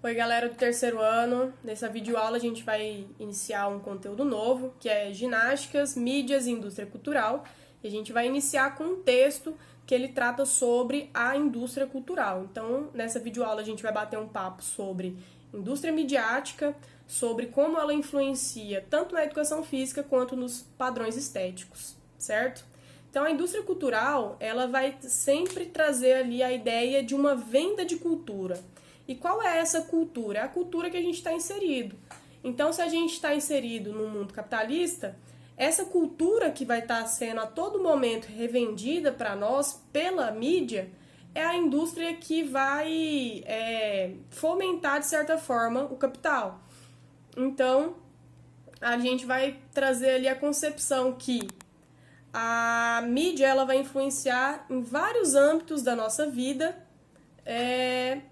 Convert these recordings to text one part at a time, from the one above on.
Oi, galera do terceiro ano. Nessa videoaula a gente vai iniciar um conteúdo novo, que é ginásticas, mídias e indústria cultural. E a gente vai iniciar com um texto que ele trata sobre a indústria cultural. Então, nessa videoaula a gente vai bater um papo sobre indústria midiática, sobre como ela influencia tanto na educação física quanto nos padrões estéticos, certo? Então, a indústria cultural, ela vai sempre trazer ali a ideia de uma venda de cultura. E qual é essa cultura? É a cultura que a gente está inserido. Então, se a gente está inserido no mundo capitalista, essa cultura que vai estar sendo a todo momento revendida para nós pela mídia é a indústria que vai fomentar, de certa forma, o capital. Então, a gente vai trazer ali a concepção que a mídia ela vai influenciar em vários âmbitos da nossa vida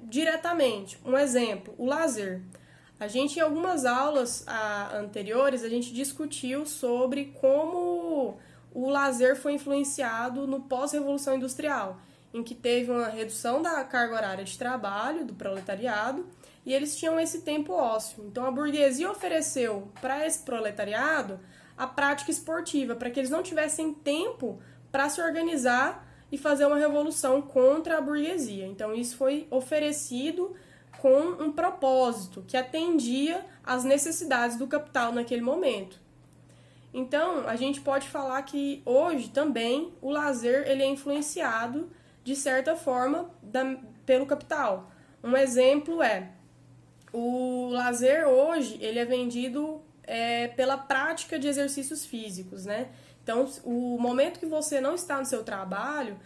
diretamente. Um exemplo, o lazer. A gente, em algumas aulas anteriores, a gente discutiu sobre como o lazer foi influenciado no pós-revolução industrial, em que teve uma redução da carga horária de trabalho do proletariado e eles tinham esse tempo ósseo. Então, a burguesia ofereceu para esse proletariado a prática esportiva, para que eles não tivessem tempo para se organizar e fazer uma revolução contra a burguesia. Então, isso foi oferecido com um propósito que atendia às necessidades do capital naquele momento. Então, a gente pode falar que hoje também o lazer ele é influenciado, de certa forma, pelo capital. Um exemplo é, o lazer hoje ele é vendido pela prática de exercícios físicos, né? Então, o momento que você não está no seu trabalho,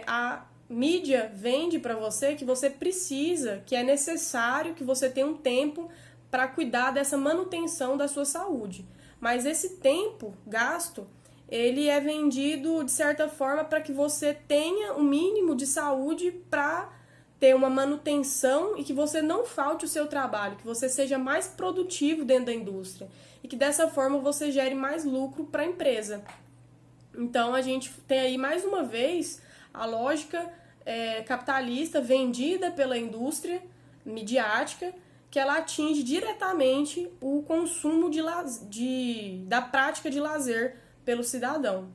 a mídia vende para você que você precisa, que é necessário que você tenha um tempo para cuidar dessa manutenção da sua saúde. Mas esse tempo gasto, ele é vendido de certa forma para que você tenha o mínimo de saúde para ter uma manutenção e que você não falte o seu trabalho, que você seja mais produtivo dentro da indústria e que dessa forma você gere mais lucro para a empresa. Então, a gente tem aí, mais uma vez, a lógica capitalista vendida pela indústria midiática, que ela atinge diretamente o consumo da prática de lazer pelo cidadão.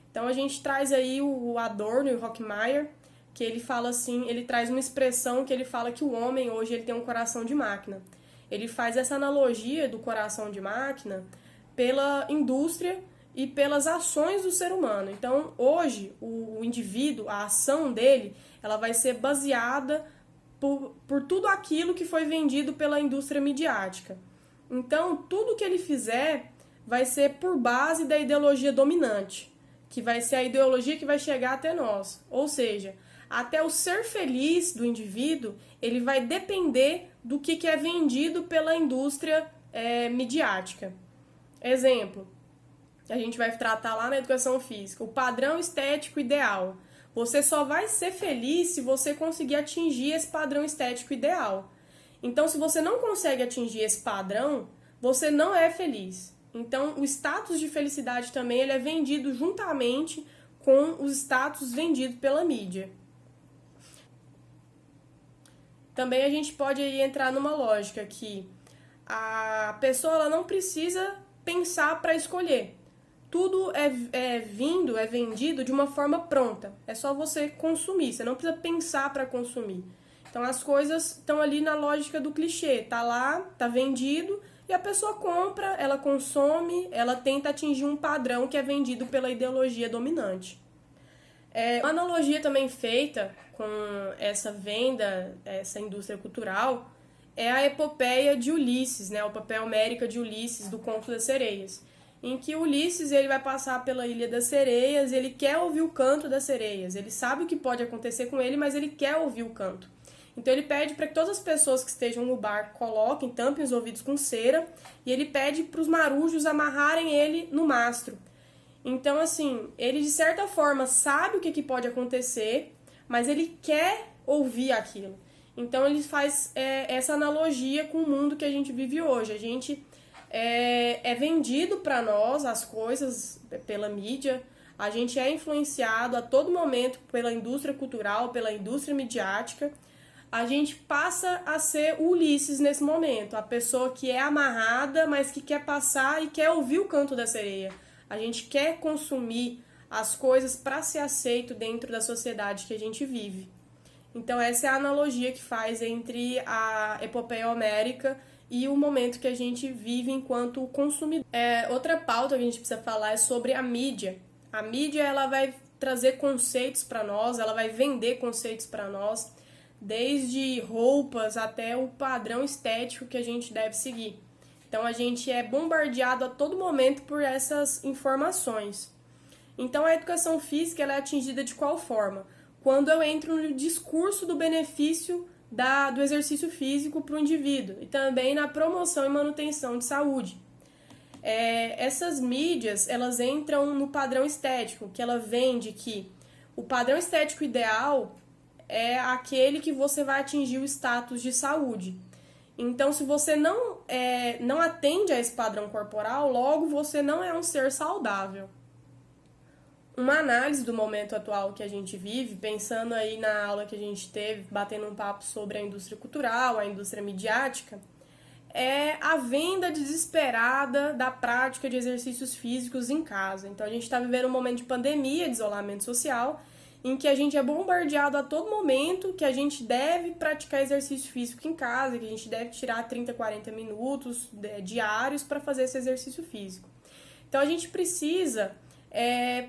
Então, a gente traz aí o Adorno e o Horkheimer, que ele fala assim, ele traz uma expressão que ele fala que o homem hoje ele tem um coração de máquina. Ele faz essa analogia do coração de máquina pela indústria e pelas ações do ser humano. Então, hoje, o indivíduo, a ação dele, ela vai ser baseada por tudo aquilo que foi vendido pela indústria midiática. Então, tudo que ele fizer vai ser por base da ideologia dominante, que vai ser a ideologia que vai chegar até nós. Ou seja, até o ser feliz do indivíduo, ele vai depender do que é vendido pela indústria midiática. Exemplo, a gente vai tratar lá na educação física, o padrão estético ideal. Você só vai ser feliz se você conseguir atingir esse padrão estético ideal. Então, se você não consegue atingir esse padrão, você não é feliz. Então, o status de felicidade também ele é vendido juntamente com os status vendidos pela mídia. Também a gente pode aí entrar numa lógica que a pessoa ela não precisa pensar para escolher. Tudo é vendido de uma forma pronta. É só você consumir, você não precisa pensar para consumir. Então as coisas estão ali na lógica do clichê. Tá lá, tá vendido, e a pessoa compra, ela consome, ela tenta atingir um padrão que é vendido pela ideologia dominante. Uma analogia também feita com essa venda, essa indústria cultural, é a epopeia de Ulisses, né? O papel Homérica de Ulisses, do Conto das Sereias, em que Ulisses ele vai passar pela Ilha das Sereias, ele quer ouvir o canto das sereias, ele sabe o que pode acontecer com ele, mas ele quer ouvir o canto. Então ele pede para que todas as pessoas que estejam no barco coloquem, tampem os ouvidos com cera, e ele pede para os marujos amarrarem ele no mastro. Então, assim, ele de certa forma sabe o que pode acontecer, mas ele quer ouvir aquilo. Então ele faz essa analogia com o mundo que a gente vive hoje. A gente é vendido para nós as coisas pela mídia, a gente é influenciado a todo momento pela indústria cultural, pela indústria midiática, a gente passa a ser o Ulisses nesse momento, a pessoa que é amarrada, mas que quer passar e quer ouvir o canto da sereia. A gente quer consumir as coisas para ser aceito dentro da sociedade que a gente vive. Então essa é a analogia que faz entre a epopeia homérica e o momento que a gente vive enquanto consumidor. Outra pauta que a gente precisa falar é sobre a mídia. A mídia, ela vai trazer conceitos para nós, ela vai vender conceitos para nós, desde roupas até o padrão estético que a gente deve seguir. Então a gente é bombardeado a todo momento por essas informações. Então a educação física, ela é atingida de qual forma? Quando eu entro no discurso do benefício do exercício físico para o indivíduo e também na promoção e manutenção de saúde. Essas mídias, elas entram no padrão estético, que ela vende que o padrão estético ideal é aquele que você vai atingir o status de saúde. Então, se você não atende a esse padrão corporal, logo você não é um ser saudável. Uma análise do momento atual que a gente vive, pensando aí na aula que a gente teve, batendo um papo sobre a indústria cultural, a indústria midiática, é a venda desesperada da prática de exercícios físicos em casa. Então a gente está vivendo um momento de pandemia, de isolamento social, em que a gente é bombardeado a todo momento que a gente deve praticar exercício físico em casa, que a gente deve tirar 30, 40 minutos diários para fazer esse exercício físico. Então a gente precisa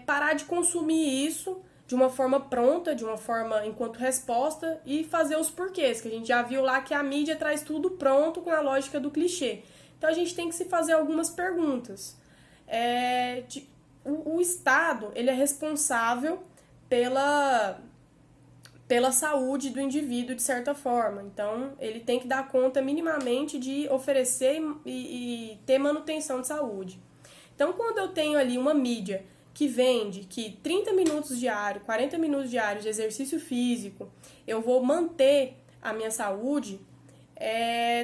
parar de consumir isso de uma forma pronta, de uma forma enquanto resposta e fazer os porquês, que a gente já viu lá que a mídia traz tudo pronto com a lógica do clichê. Então a gente tem que se fazer algumas perguntas. O Estado, ele é responsável pela saúde do indivíduo de certa forma. Então ele tem que dar conta minimamente de oferecer e ter manutenção de saúde. Então quando eu tenho ali uma mídia que vende que 30 minutos diários, 40 minutos diários de exercício físico, eu vou manter a minha saúde,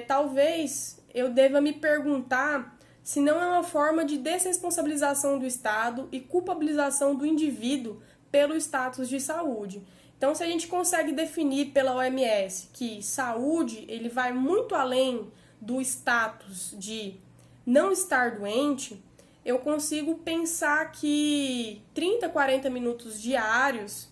talvez eu deva me perguntar se não é uma forma de desresponsabilização do Estado e culpabilização do indivíduo pelo status de saúde. Então, se a gente consegue definir pela OMS que saúde ele vai muito além do status de não estar doente, eu consigo pensar que 30, 40 minutos diários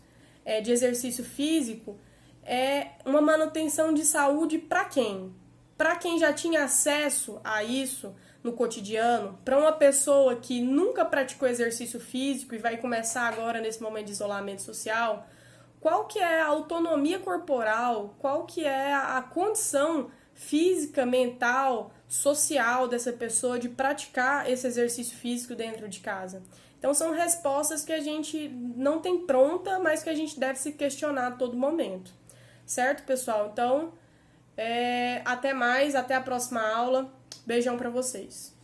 de exercício físico é uma manutenção de saúde para quem? Para quem já tinha acesso a isso no cotidiano, para uma pessoa que nunca praticou exercício físico e vai começar agora nesse momento de isolamento social, qual que é a autonomia corporal, qual que é a condição física, mental, social dessa pessoa de praticar esse exercício físico dentro de casa. Então são respostas que a gente não tem pronta, mas que a gente deve se questionar a todo momento. Certo, pessoal? Então, até mais, até a próxima aula. Beijão pra vocês.